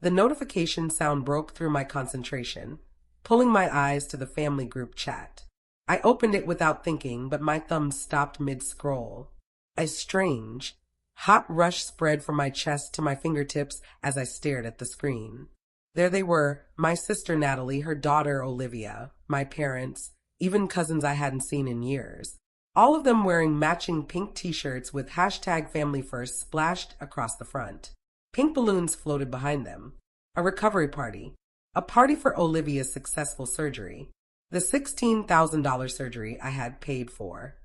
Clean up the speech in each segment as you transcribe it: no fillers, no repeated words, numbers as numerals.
The notification sound broke through my concentration, pulling my eyes to the family group chat. I opened it without thinking, but my thumb stopped mid-scroll. A strange, hot rush spread from my chest to my fingertips as I stared at the screen. There they were, my sister Natalie, her daughter Olivia, my parents, even cousins I hadn't seen in years. All of them wearing matching pink t-shirts with #FamilyFirst splashed across the front. Pink balloons floated behind them. A recovery party. A party for Olivia's successful surgery. The $16,000 surgery I had paid for.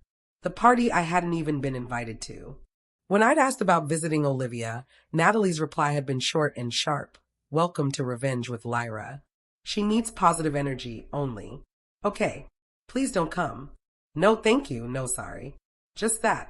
The party I hadn't even been invited to. When I'd asked about visiting Olivia, Natalie's reply had been short and sharp. Welcome to revenge with Lyra. She needs positive energy only. Okay, please don't come. No thank you, no sorry. Just that.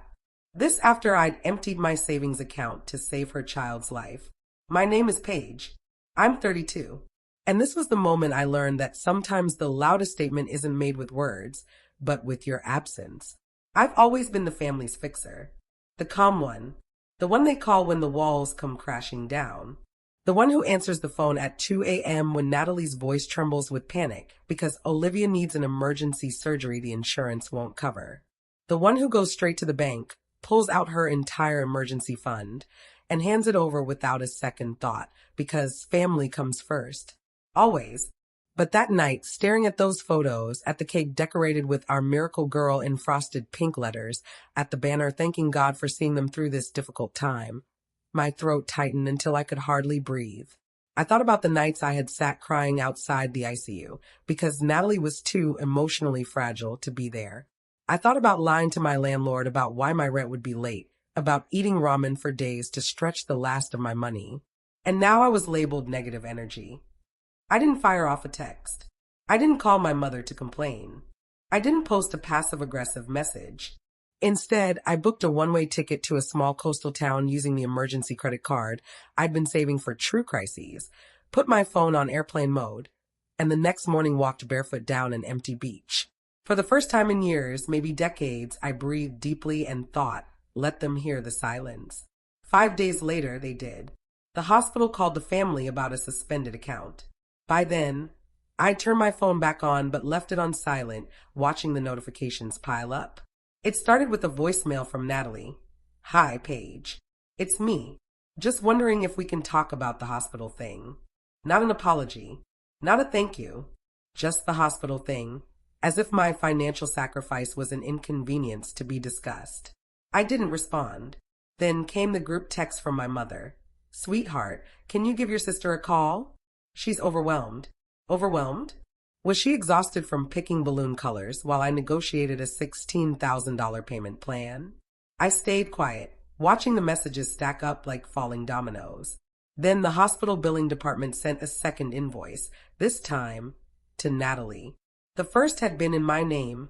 This after I'd emptied my savings account to save her child's life. My name is Paige. I'm 32. And this was the moment I learned that sometimes the loudest statement isn't made with words, but with your absence. I've always been the family's fixer. The calm one. The one they call when the walls come crashing down. The one who answers the phone at 2 a.m. when Natalie's voice trembles with panic because Olivia needs an emergency surgery the insurance won't cover. The one who goes straight to the bank, pulls out her entire emergency fund, and hands it over without a second thought because family comes first. Always. But that night, staring at those photos, at the cake decorated with our miracle girl in frosted pink letters, at the banner thanking God for seeing them through this difficult time, my throat tightened until I could hardly breathe. I thought about the nights I had sat crying outside the ICU because Natalie was too emotionally fragile to be there. I thought about lying to my landlord about why my rent would be late, about eating ramen for days to stretch the last of my money. And now I was labeled negative energy. I didn't fire off a text. I didn't call my mother to complain. I didn't post a passive-aggressive message. Instead, I booked a one-way ticket to a small coastal town using the emergency credit card I'd been saving for true crises, put my phone on airplane mode, and the next morning walked barefoot down an empty beach. For the first time in years, maybe decades, I breathed deeply and thought, let them hear the silence. 5 days later, they did. The hospital called the family about a suspended account. By then, I'd turned my phone back on but left it on silent, watching the notifications pile up. It started with a voicemail from Natalie. Hi, Paige. It's me. Just wondering if we can talk about the hospital thing. Not an apology. Not a thank you. Just the hospital thing. As if my financial sacrifice was an inconvenience to be discussed. I didn't respond. Then came the group text from my mother. Sweetheart, can you give your sister a call? She's overwhelmed. Overwhelmed? Was she exhausted from picking balloon colors while I negotiated a $16,000 payment plan? I stayed quiet, watching the messages stack up like falling dominoes. Then the hospital billing department sent a second invoice, this time to Natalie. The first had been in my name.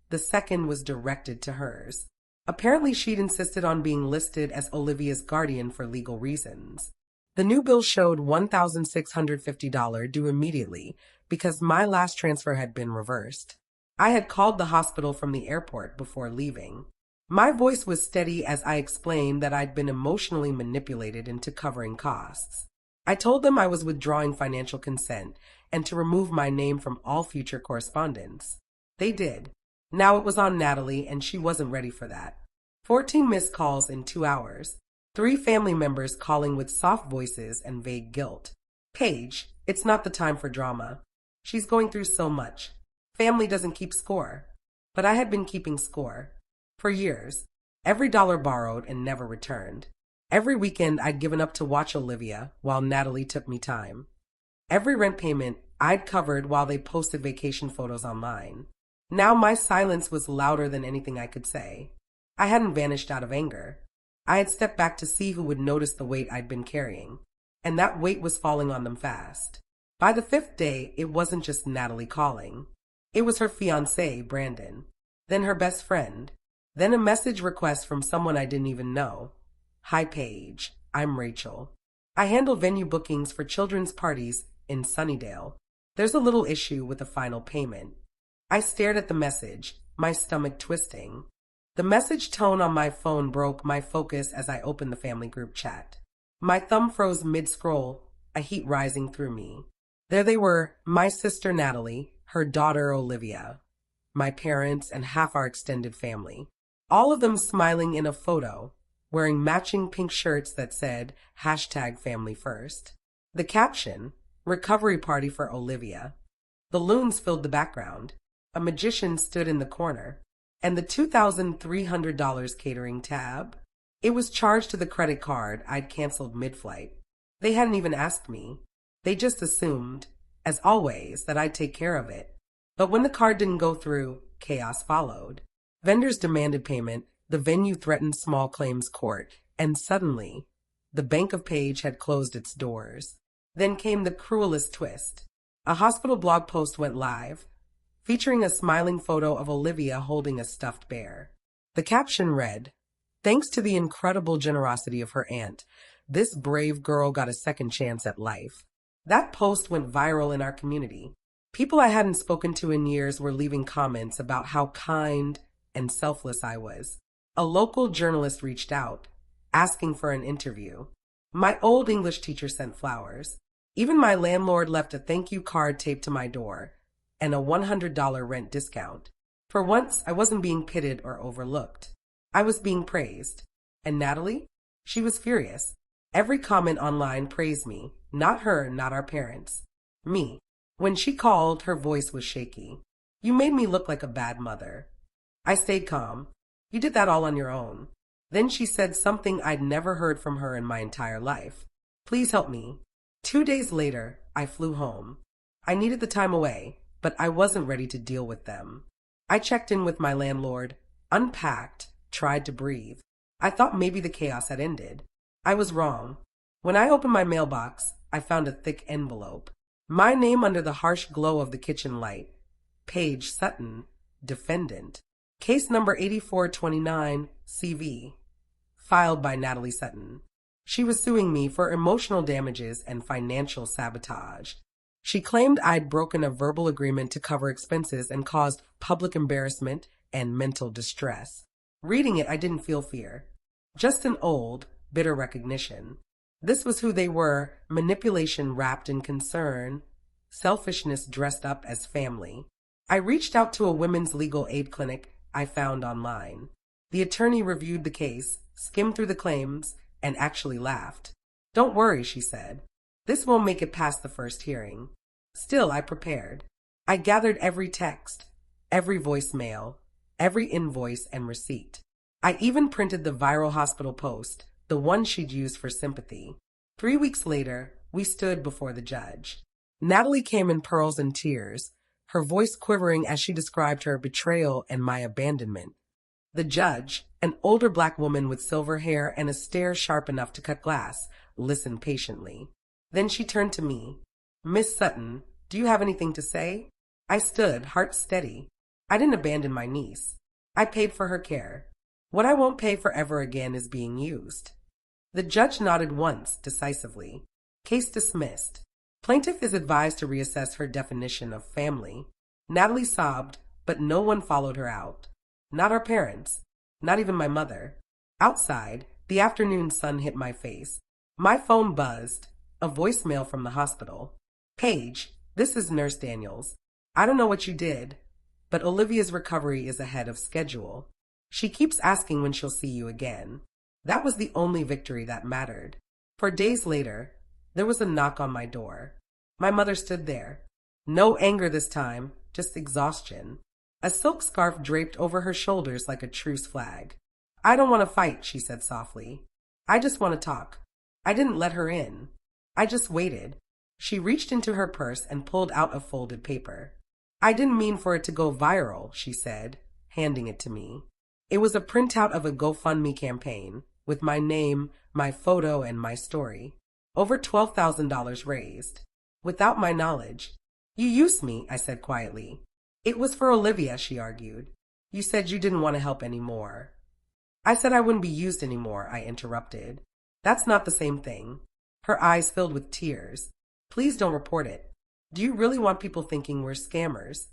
The second was directed to hers. Apparently she'd insisted on being listed as Olivia's guardian for legal reasons. The new bill showed $1,650 due immediately because my last transfer had been reversed. I had called the hospital from the airport before leaving. My voice was steady as I explained that I'd been emotionally manipulated into covering costs. I told them I was withdrawing financial consent and to remove my name from all future correspondence. They did. Now it was on Natalie, and she wasn't ready for that. 14 missed calls in 2 hours. 3 family members calling with soft voices and vague guilt. Paige, it's not the time for drama. She's going through so much. Family doesn't keep score. But I had been keeping score. For years. Every dollar borrowed and never returned. Every weekend I'd given up to watch Olivia while Natalie took me time. Every rent payment I'd covered while they posted vacation photos online. Now my silence was louder than anything I could say. I hadn't vanished out of anger. I had stepped back to see who would notice the weight I'd been carrying, and that weight was falling on them fast. By the 5th day, it wasn't just Natalie calling. It was her fiancé, Brandon, then her best friend, then a message request from someone I didn't even know. Hi, Paige. I'm Rachel. I handle venue bookings for children's parties in Sunnydale. There's a little issue with the final payment. I stared at the message, my stomach twisting. The message tone on my phone broke my focus as I opened the family group chat. My thumb froze mid-scroll, a heat rising through me. There they were, my sister Natalie, her daughter Olivia, my parents, and half our extended family. All of them smiling in a photo, wearing matching pink shirts that said #FamilyFirst. The caption, Recovery Party for Olivia. Balloons filled the background. A magician stood in the corner. And the $2,300 catering tab? It was charged to the credit card I'd canceled mid-flight. They hadn't even asked me. They just assumed, as always, that I'd take care of it. But when the card didn't go through, chaos followed. Vendors demanded payment, the venue threatened small claims court, and suddenly, the Bank of Page had closed its doors. Then came the cruelest twist. A hospital blog post went live, featuring a smiling photo of Olivia holding a stuffed bear. The caption read, "Thanks to the incredible generosity of her aunt, this brave girl got a second chance at life." That post went viral in our community. People I hadn't spoken to in years were leaving comments about how kind and selfless I was. A local journalist reached out, asking for an interview. My old English teacher sent flowers. Even my landlord left a thank you card taped to my door and a $100 rent discount. For once, I wasn't being pitted or overlooked. I was being praised. And Natalie? She was furious. Every comment online praised me. Not her, not our parents. Me. When she called, her voice was shaky. "You made me look like a bad mother." I stayed calm. "You did that all on your own." Then she said something I'd never heard from her in my entire life. "Please help me." 2 days later, I flew home. I needed the time away, but I wasn't ready to deal with them. I checked in with my landlord, unpacked, tried to breathe. I thought maybe the chaos had ended. I was wrong. When I opened my mailbox, I found a thick envelope. My name under the harsh glow of the kitchen light. Paige Sutton, defendant. Case number 8429, CV. Filed by Natalie Sutton. She was suing me for emotional damages and financial sabotage. She claimed I'd broken a verbal agreement to cover expenses and caused public embarrassment and mental distress. Reading it, I didn't feel fear. Just an old, bitter recognition. This was who they were, manipulation wrapped in concern, selfishness dressed up as family. I reached out to a women's legal aid clinic I found online. The attorney reviewed the case, skimmed through the claims, and actually laughed. "Don't worry," she said. "This won't make it past the first hearing." Still, I prepared. I gathered every text, every voicemail, every invoice and receipt. I even printed the viral hospital post, the one she'd used for sympathy. 3 weeks later, we stood before the judge. Natalie came in pearls and tears, her voice quivering as she described her betrayal and my abandonment. The judge, an older black woman with silver hair and a stare sharp enough to cut glass, listened patiently. Then she turned to me. "Miss Sutton, do you have anything to say?" I stood, heart steady. I didn't abandon my niece. I paid for her care. What I won't pay for ever again is being used. The judge nodded once, decisively. Case dismissed. Plaintiff is advised to reassess her definition of family. Natalie sobbed, but no one followed her out. Not our parents. Not even my mother. Outside, the afternoon sun hit my face. My phone buzzed. A voicemail from the hospital. "Paige, this is Nurse Daniels. I don't know what you did, but Olivia's recovery is ahead of schedule. She keeps asking when she'll see you again." That was the only victory that mattered. For days later, there was a knock on my door. My mother stood there. No anger this time, just exhaustion. A silk scarf draped over her shoulders like a truce flag. "I don't want to fight," she said softly. "I just want to talk." I didn't let her in. I just waited. She reached into her purse and pulled out a folded paper. "I didn't mean for it to go viral," she said, handing it to me. It was a printout of a GoFundMe campaign, with my name, my photo, and my story. Over $12,000 raised. Without my knowledge. "You used me," I said quietly. "It was for Olivia," she argued. "You said you didn't want to help anymore." "I said I wouldn't be used anymore," I interrupted. "That's not the same thing." Her eyes filled with tears. "Please don't report it. Do you really want people thinking we're scammers?"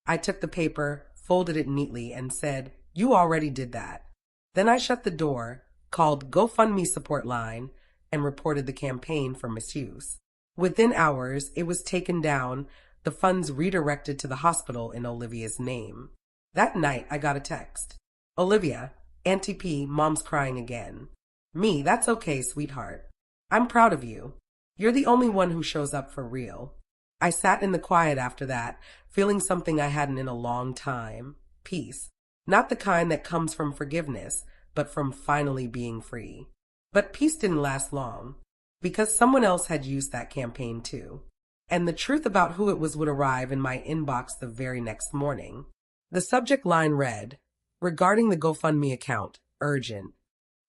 I took the paper, folded it neatly, and said, "You already did that." Then I shut the door, called GoFundMe support line, and reported the campaign for misuse. Within hours, it was taken down, the funds redirected to the hospital in Olivia's name. That night, I got a text. Olivia, Auntie P, Mom's crying again. Me, that's okay, sweetheart. I'm proud of you. You're the only one who shows up for real. I sat in the quiet after that, feeling something I hadn't in a long time. Peace. Not the kind that comes from forgiveness, but from finally being free. But peace didn't last long, because someone else had used that campaign too. And the truth about who it was would arrive in my inbox the very next morning. The subject line read, "Regarding the GoFundMe account, urgent."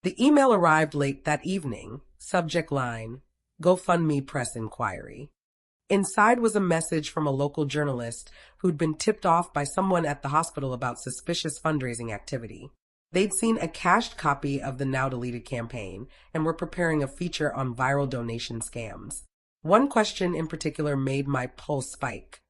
The email arrived late that evening. Subject line, "GoFundMe press inquiry." Inside was a message from a local journalist who'd been tipped off by someone at the hospital about suspicious fundraising activity. They'd seen a cached copy of the now-deleted campaign and were preparing a feature on viral donation scams. One question in particular made my pulse spike.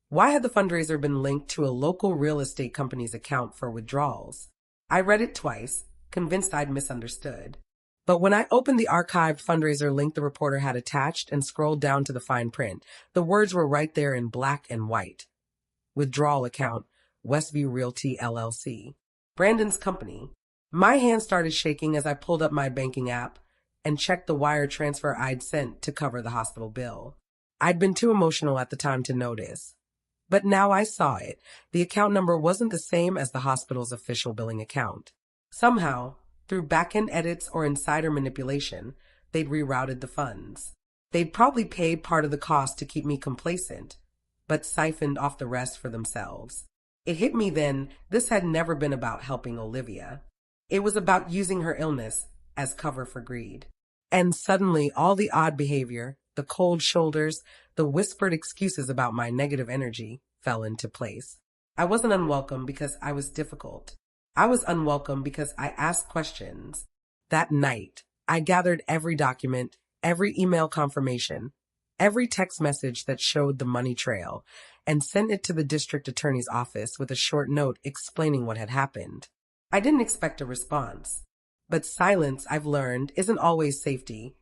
Why had the fundraiser been linked to a local real estate company's account for withdrawals? I read it twice, convinced I'd misunderstood. But when I opened the archived fundraiser link the reporter had attached and scrolled down to the fine print, the words were right there in black and white. Withdrawal account, Westview Realty LLC. Brandon's company. My hand started shaking as I pulled up my banking app and checked the wire transfer I'd sent to cover the hospital bill. I'd been too emotional at the time to notice. But now I saw it. The account number wasn't the same as the hospital's official billing account. Somehow, through back-end edits or insider manipulation, they'd rerouted the funds. They'd probably paid part of the cost to keep me complacent, but siphoned off the rest for themselves. It hit me then, this had never been about helping Olivia. It was about using her illness as cover for greed. And suddenly, all the odd behavior, the cold shoulders, the whispered excuses about my negative energy fell into place. I wasn't unwelcome because I was difficult. I was unwelcome because I asked questions. That night, I gathered every document, every email confirmation, every text message that showed the money trail, and sent it to the district attorney's office with a short note explaining what had happened. I didn't expect a response. But silence, I've learned, isn't always safety.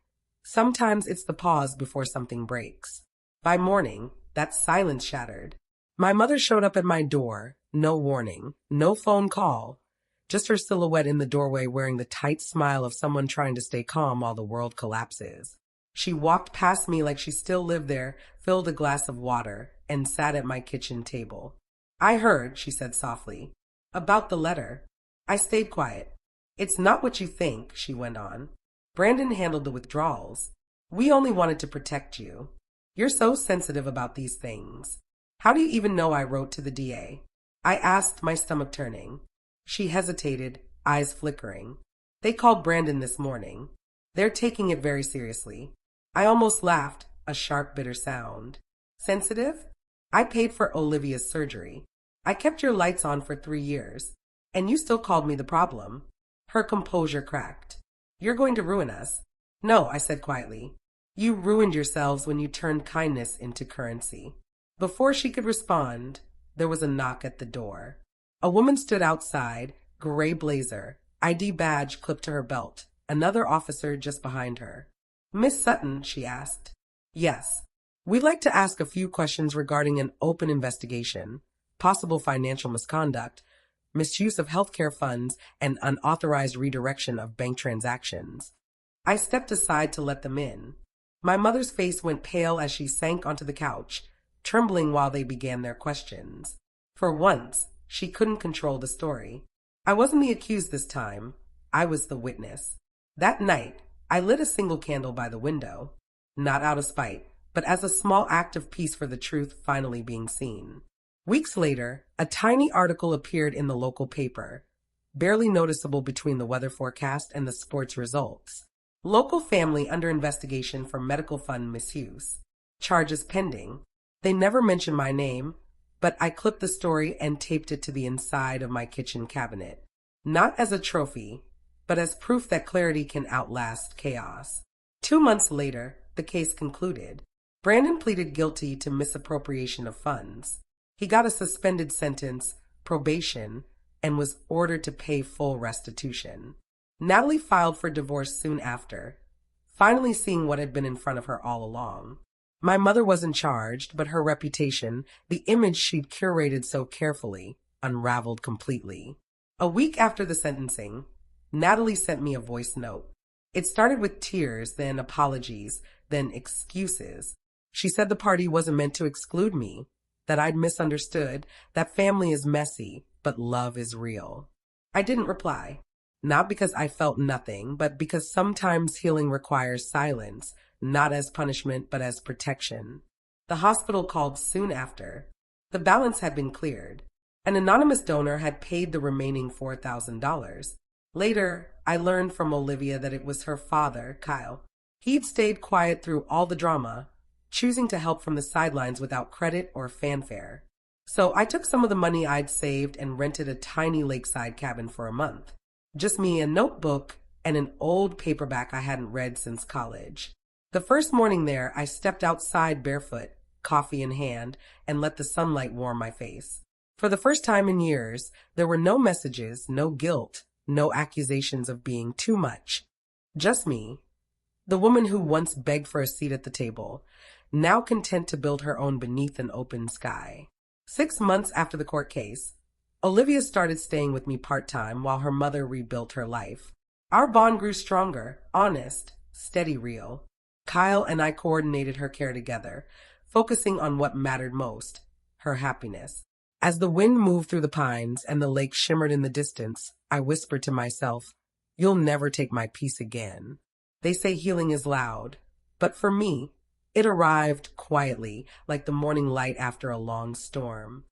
Sometimes it's the pause before something breaks. By morning, that silence shattered. My mother showed up at my door, no warning, no phone call. Just her silhouette in the doorway wearing the tight smile of someone trying to stay calm while the world collapses. She walked past me like she still lived there, filled a glass of water, and sat at my kitchen table. "I heard," she said softly, "about the letter." I stayed quiet. "It's not what you think," she went on. "Brandon handled the withdrawals. We only wanted to protect you. You're so sensitive about these things. How do you even know I wrote to the DA?" I asked, my stomach turning. She hesitated, eyes flickering. "They called Brandon this morning. They're taking it very seriously." I almost laughed, a sharp, bitter sound. "Sensitive? I paid for Olivia's surgery. I kept your lights on for 3 years, and you still called me the problem." Her composure cracked. "You're going to ruin us." "No," I said quietly. "You ruined yourselves when you turned kindness into currency." Before she could respond, there was a knock at the door. A woman stood outside, gray blazer, ID badge clipped to her belt, another officer just behind her. "Miss Sutton?" she asked. "Yes. We'd like to ask a few questions regarding an open investigation, possible financial misconduct, misuse of healthcare funds, and unauthorized redirection of bank transactions." I stepped aside to let them in. My mother's face went pale as she sank onto the couch, trembling while they began their questions. For once, she couldn't control the story. I wasn't the accused this time. I was the witness. That night, I lit a single candle by the window, not out of spite, but as a small act of peace for the truth finally being seen. Weeks later, a tiny article appeared in the local paper, barely noticeable between the weather forecast and the sports results. "Local family under investigation for medical fund misuse. Charges pending." They never mentioned my name, but I clipped the story and taped it to the inside of my kitchen cabinet. Not as a trophy, but as proof that clarity can outlast chaos. 2 months later, the case concluded. Brandon pleaded guilty to misappropriation of funds. He got a suspended sentence, probation, and was ordered to pay full restitution. Natalie filed for divorce soon after, finally seeing what had been in front of her all along. My mother wasn't charged, but her reputation, the image she'd curated so carefully, unraveled completely. A week after the sentencing, Natalie sent me a voice note. It started with tears, then apologies, then excuses. She said the party wasn't meant to exclude me, that I'd misunderstood, that family is messy, but love is real. I didn't reply. Not because I felt nothing, but because sometimes healing requires silence, not as punishment, but as protection. The hospital called soon after. The balance had been cleared. An anonymous donor had paid the remaining $4,000. Later, I learned from Olivia that it was her father, Kyle. He'd stayed quiet through all the drama, choosing to help from the sidelines without credit or fanfare. So I took some of the money I'd saved and rented a tiny lakeside cabin for a month. Just me, a notebook, and an old paperback I hadn't read since college. The first morning there, I stepped outside barefoot, coffee in hand, and let the sunlight warm my face. For the first time in years, there were no messages, no guilt, no accusations of being too much. Just me, the woman who once begged for a seat at the table, now content to build her own beneath an open sky. 6 months after the court case, Olivia started staying with me part-time while her mother rebuilt her life. Our bond grew stronger, honest, steady, real. Kyle and I coordinated her care together, focusing on what mattered most, her happiness. As the wind moved through the pines and the lake shimmered in the distance, I whispered to myself, "You'll never take my peace again." They say healing is loud, but for me, it arrived quietly, like the morning light after a long storm.